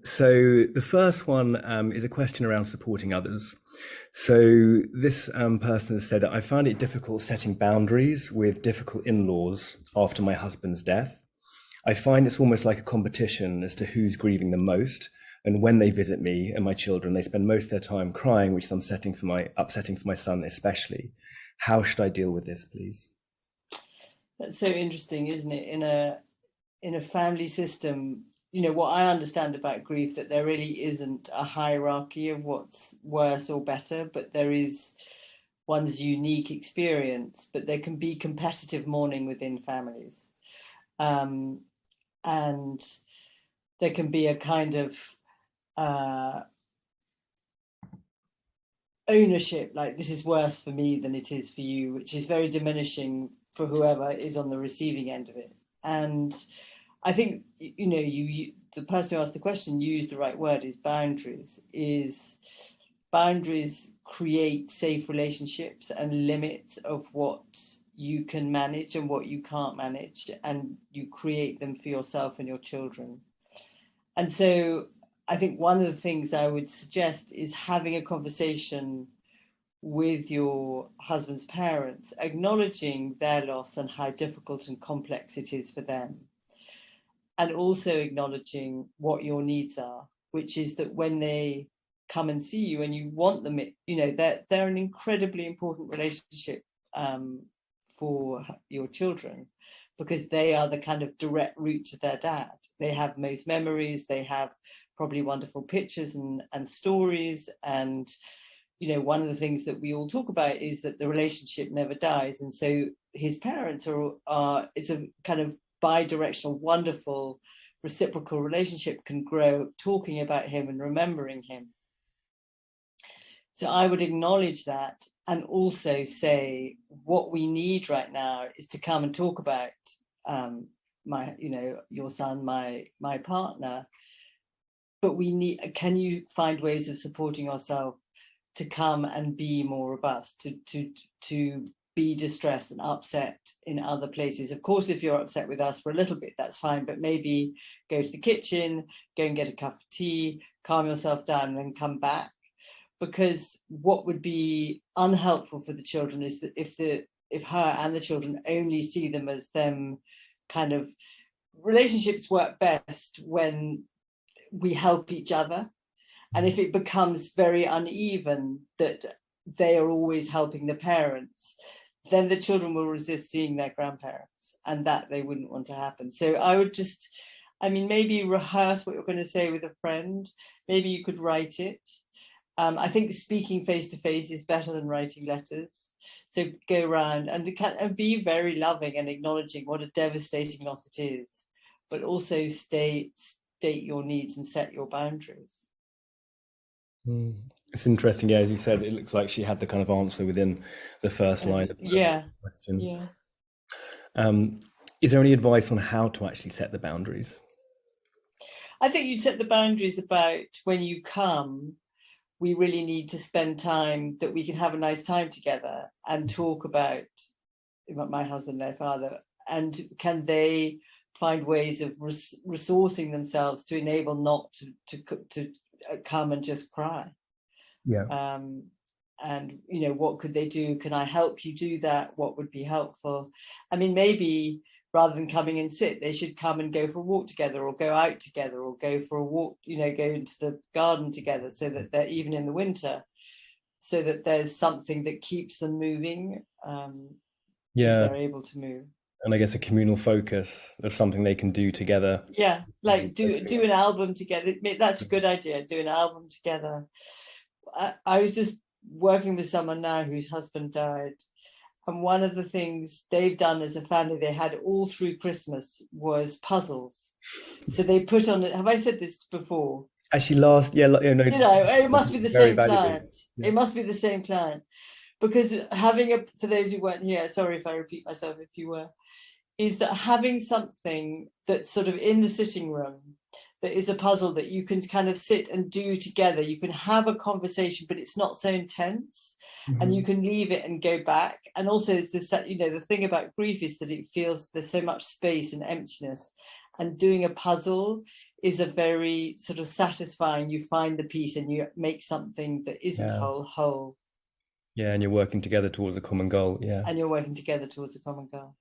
So the first one is a question around supporting others. So this person has said, I find it difficult setting boundaries with difficult in-laws after my husband's death. I find it's almost like a competition as to who's grieving the most. And when they visit me and my children, they spend most of their time crying, which is upsetting for my son especially. How should I deal with this, please? That's so interesting, isn't it? In a family system, what I understand about grief, that there really isn't a hierarchy of what's worse or better, but there is one's unique experience. But there can be competitive mourning within families, and there can be a kind of ownership, like this is worse for me than it is for you, which is very diminishing for whoever is on the receiving end of it. And I think, the person who asked the question used the right word, is boundaries create safe relationships and limits of what you can manage and what you can't manage, and you create them for yourself and your children. And so I think one of the things I would suggest is having a conversation with your husband's parents, acknowledging their loss and how difficult and complex it is for them. And also acknowledging what your needs are, which is that when they come and see you and you want them, they're an incredibly important relationship for your children, because they are the kind of direct route to their dad. They have most memories, they have probably wonderful pictures and stories. And, one of the things that we all talk about is that the relationship never dies. And so his parents are it's a kind of bi-directional, wonderful, reciprocal relationship can grow talking about him and remembering him. So I would acknowledge that, and also say what we need right now is to come and talk about your son, my partner. But can you find ways of supporting yourself to come and be more robust, to be distressed and upset in other places? Of course, if you're upset with us for a little bit, that's fine, but maybe go to the kitchen, go and get a cup of tea, calm yourself down, and then come back. Because what would be unhelpful for the children is that if her and the children only see them as them, kind of, relationships work best when we help each other. And if it becomes very uneven, that they are always helping the parents, then the children will resist seeing their grandparents, and that they wouldn't want to happen. So I would maybe rehearse what you're going to say with a friend. Maybe you could write it. I think speaking face to face is better than writing letters. So go around and be very loving and acknowledging what a devastating loss it is, but also state your needs and set your boundaries. It's interesting, as you said, it looks like she had the kind of answer within the first line of the question. Is there any advice on how to actually set the boundaries? I think you'd set the boundaries about when you come, we really need to spend time that we can have a nice time together and talk about my husband, their father, and can they find ways of resourcing themselves to enable not to come and just cry. And what could they do? Can I help you do that? What would be helpful? Maybe rather than coming and sit, they should come and go for a walk together, or go out together, or go for a walk, go into the garden together, so that they're, even in the winter, so that there's something that keeps them moving, if they're able to move. And I guess a communal focus of something they can do together. Yeah, like do an album together. That's a good idea. Do an album together. I was just working with someone now whose husband died, and one of the things they've done as a family, they had all through Christmas, was puzzles. So they put on it. Have I said this before? Actually, it must be the same client. Yeah. It must be the same client, because for those who weren't here, sorry if I repeat myself if you were, is that having something that's sort of in the sitting room that is a puzzle that you can kind of sit and do together. You can have a conversation, but it's not so intense, and you can leave it and go back. And also, it's this, the thing about grief is that it feels there's so much space and emptiness, And doing a puzzle is a very sort of satisfying, you find the piece and you make something that isn't Yeah. whole. Yeah, and you're working together towards a common goal. Yeah. And you're working together towards a common goal.